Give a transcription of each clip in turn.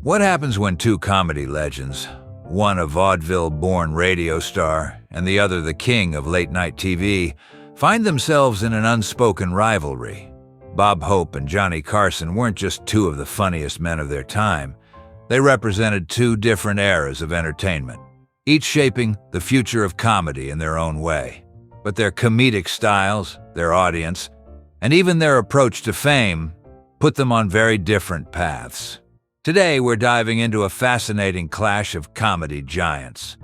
What happens when two comedy legends, one a vaudeville-born radio star and the other the king of late-night TV, find themselves in an unspoken rivalry? Bob Hope and Johnny Carson weren't just two of the funniest men of their time. They represented two different eras of entertainment, each shaping the future of comedy in their own way. But their comedic styles, their audience, and even their approach to fame put them on very different paths. Today, we're diving into a fascinating clash of comedy giants.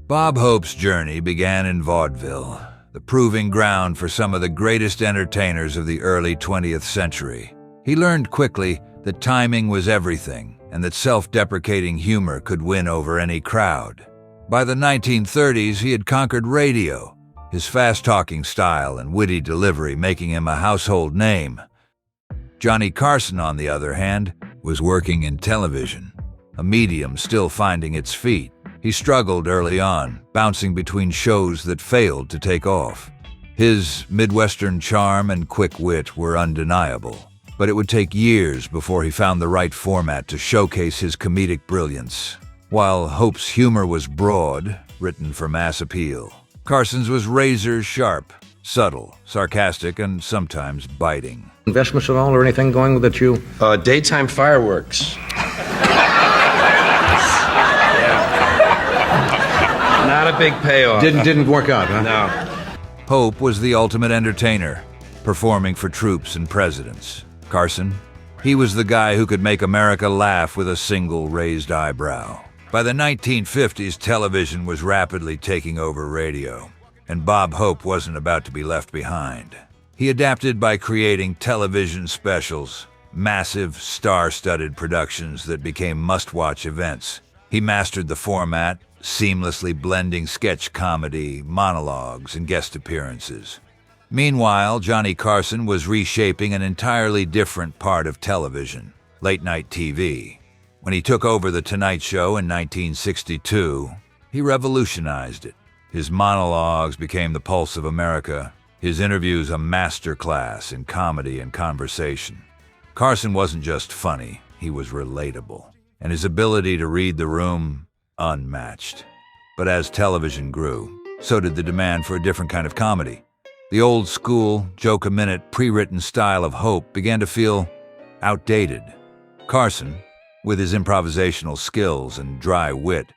Bob Hope's journey began in vaudeville, the proving ground for some of the greatest entertainers of the early 20th century. He learned quickly that timing was everything and that self-deprecating humor could win over any crowd. By the 1930s, he had conquered radio, his fast-talking style and witty delivery making him a household name. Johnny Carson, on the other hand, was working in television, a medium still finding its feet. He struggled early on, bouncing between shows that failed to take off. His Midwestern charm and quick wit were undeniable, but it would take years before he found the right format to showcase his comedic brilliance. While Hope's humor was broad, written for mass appeal, Carson's was razor-sharp, subtle, sarcastic, and sometimes biting. Investments at all or anything going that you? Daytime fireworks. Not a big payoff. Didn't work out, huh? No. Hope was the ultimate entertainer, performing for troops and presidents. Carson, he was the guy who could make America laugh with a single raised eyebrow. By the 1950s, television was rapidly taking over radio, and Bob Hope wasn't about to be left behind. He adapted by creating television specials, massive, star-studded productions that became must-watch events. He mastered the format, seamlessly blending sketch comedy, monologues, and guest appearances. Meanwhile, Johnny Carson was reshaping an entirely different part of television, late-night TV. When he took over The Tonight Show in 1962, he revolutionized it. His monologues became the pulse of America, his interviews a masterclass in comedy and conversation. Carson wasn't just funny, he was relatable, and his ability to read the room, unmatched. But as television grew, so did the demand for a different kind of comedy. The old-school, joke-a-minute, pre-written style of Hope began to feel outdated. Carson, with his improvisational skills and dry wit,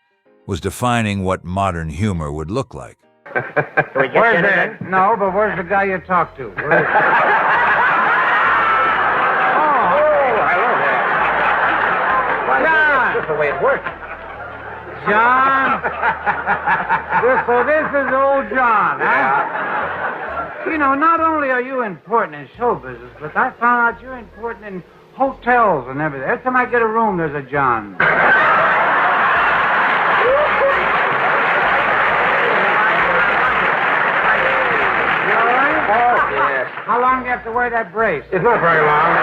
was defining what modern humor would look like. Where's that? No, but where's the guy you talked to? Hello there. John! That's the way it works. John? So this is old John, huh? You know, not only are you important in show business, but I found out you're important in hotels and everything. Every time I get a room, there's a John. How long do you have to wear that brace? It's not very long.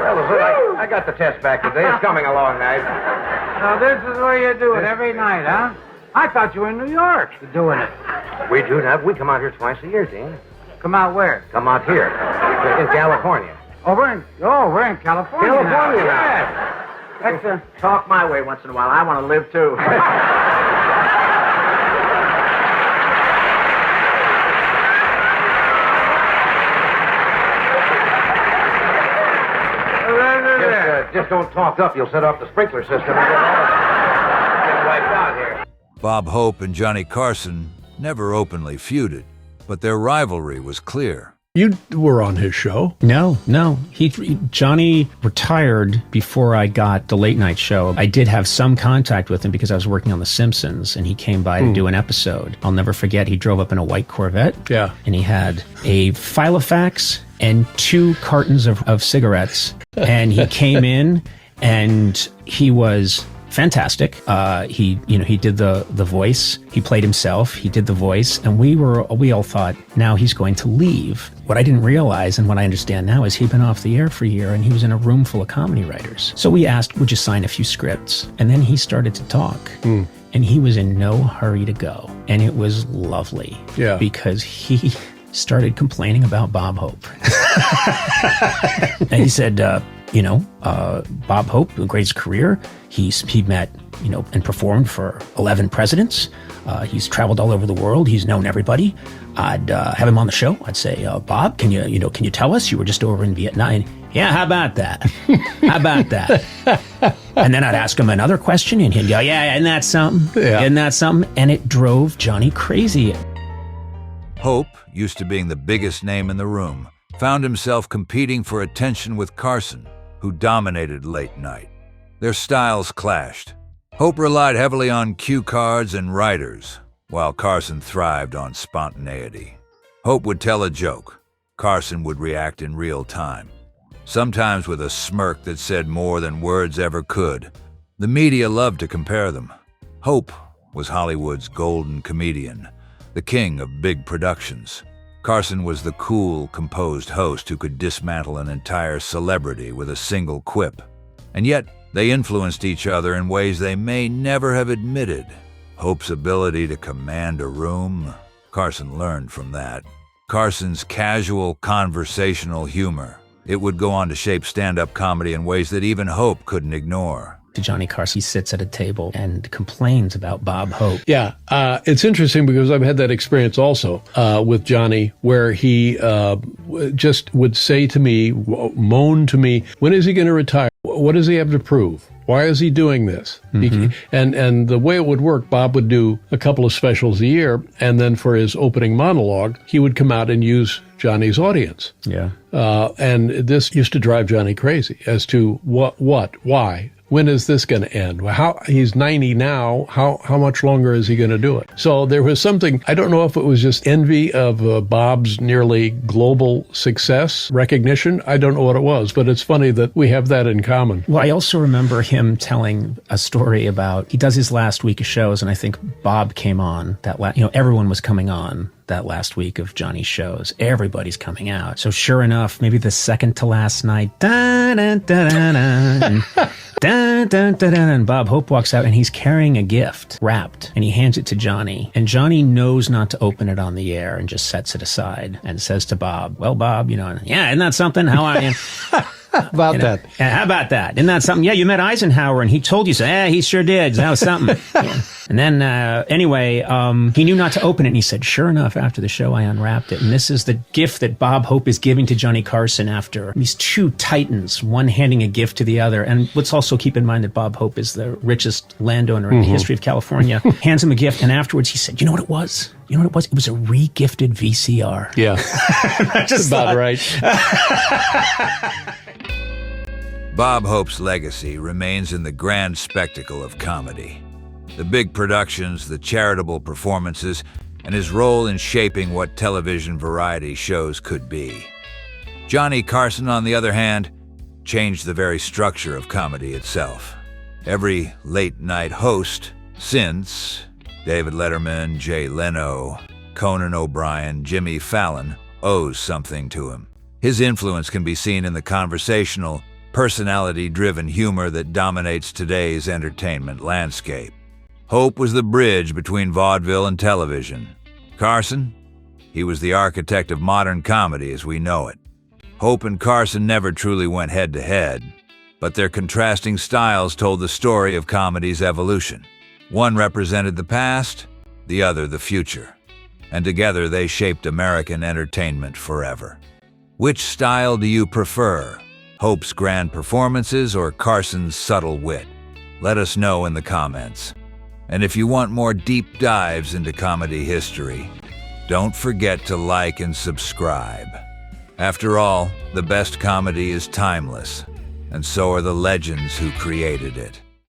Well, I got the test back today. It's coming along nice. So this is where you do it every night, huh? I thought you were in New York doing it. We do now. We come out here twice a year, Dean. Come out where? Come out here. In California. Oh, we're in California. California now. Yes. That's Talk my way once in a while. I want to live, too. Just don't talk up. You'll set off the sprinkler system and get wiped out here. Bob Hope and Johnny Carson never openly feuded, but their rivalry was clear. You were on his show. No. Johnny retired before I got the late night show. I did have some contact with him because I was working on The Simpsons, and he came by to do an episode. I'll never forget, he drove up in a white Corvette. Yeah. And he had a Filofax and 2 cartons of cigarettes. And he came in, and he was fantastic. He did the voice. He played himself. He did the voice, and we all thought, now he's going to leave. What I didn't realize, and what I understand now, is he'd been off the air for a year, and he was in a room full of comedy writers. So we asked, would you sign a few scripts? And then he started to talk. And he was in no hurry to go. And it was lovely. Yeah. Because he started complaining about Bob Hope. And he said, Bob Hope, the greatest career, he met, and performed for 11 presidents. He's traveled all over the world. He's known everybody. I'd have him on the show. I'd say, Bob, can you tell us? You were just over in Vietnam. And, yeah, how about that? How about that? And then I'd ask him another question, and he'd go, yeah, isn't that something? Yeah. Isn't that something? And it drove Johnny crazy. Hope, used to being the biggest name in the room, found himself competing for attention with Carson, who dominated late night. Their styles clashed. Hope relied heavily on cue cards and writers, while Carson thrived on spontaneity. Hope would tell a joke. Carson would react in real time, sometimes with a smirk that said more than words ever could. The media loved to compare them. Hope was Hollywood's golden comedian, the king of big productions. Carson was the cool, composed host who could dismantle an entire celebrity with a single quip. And yet, they influenced each other in ways they may never have admitted. Hope's ability to command a room, Carson learned from that. Carson's casual, conversational humor, it would go on to shape stand-up comedy in ways that even Hope couldn't ignore. To Johnny Carson, he sits at a table and complains about Bob Hope. Yeah, it's interesting because I've had that experience also with Johnny, where he just would say to me, moan to me, when is he going to retire? What does he have to prove? Why is he doing this? Mm-hmm. And the way it would work, Bob would do a couple of specials a year, and then for his opening monologue, he would come out and use Johnny's audience. Yeah. And this used to drive Johnny crazy as to why. When is this going to end? Well, he's 90 now. How much longer is he going to do it? So there was something, I don't know if it was just envy of Bob's nearly global success, recognition. I don't know what it was, but it's funny that we have that in common. Well, I also remember him telling a story about, he does his last week of shows, and I think Bob came on that everyone was coming on that last week of Johnny's shows. Everybody's coming out. So sure enough, maybe the second to last night, and Bob Hope walks out and he's carrying a gift wrapped and he hands it to Johnny. And Johnny knows not to open it on the air and just sets it aside and says to Bob, well, Bob, yeah, isn't that something? How are you? About that. How about that? Isn't that something? Yeah, you met Eisenhower and he told you so. Yeah, he sure did. That was something. Yeah. And then, anyway, he knew not to open it. And he said, sure enough, after the show, I unwrapped it. And this is the gift that Bob Hope is giving to Johnny Carson after these two titans, one handing a gift to the other. And let's also keep in mind that Bob Hope is the richest landowner in the history of California. Hands him a gift. And afterwards, he said, you know what it was? You know what it was? It was a re-gifted VCR. Yeah. Just about right. Bob Hope's legacy remains in the grand spectacle of comedy. The big productions, the charitable performances, and his role in shaping what television variety shows could be. Johnny Carson, on the other hand, changed the very structure of comedy itself. Every late-night host since David Letterman, Jay Leno, Conan O'Brien, Jimmy Fallon owes something to him. His influence can be seen in the conversational, personality-driven humor that dominates today's entertainment landscape. Hope was the bridge between vaudeville and television. Carson, he was the architect of modern comedy as we know it. Hope and Carson never truly went head-to-head, but their contrasting styles told the story of comedy's evolution. One represented the past, the other the future, and together they shaped American entertainment forever. Which style do you prefer? Hope's grand performances or Carson's subtle wit? Let us know in the comments. And if you want more deep dives into comedy history, don't forget to like and subscribe. After all, the best comedy is timeless, and so are the legends who created it.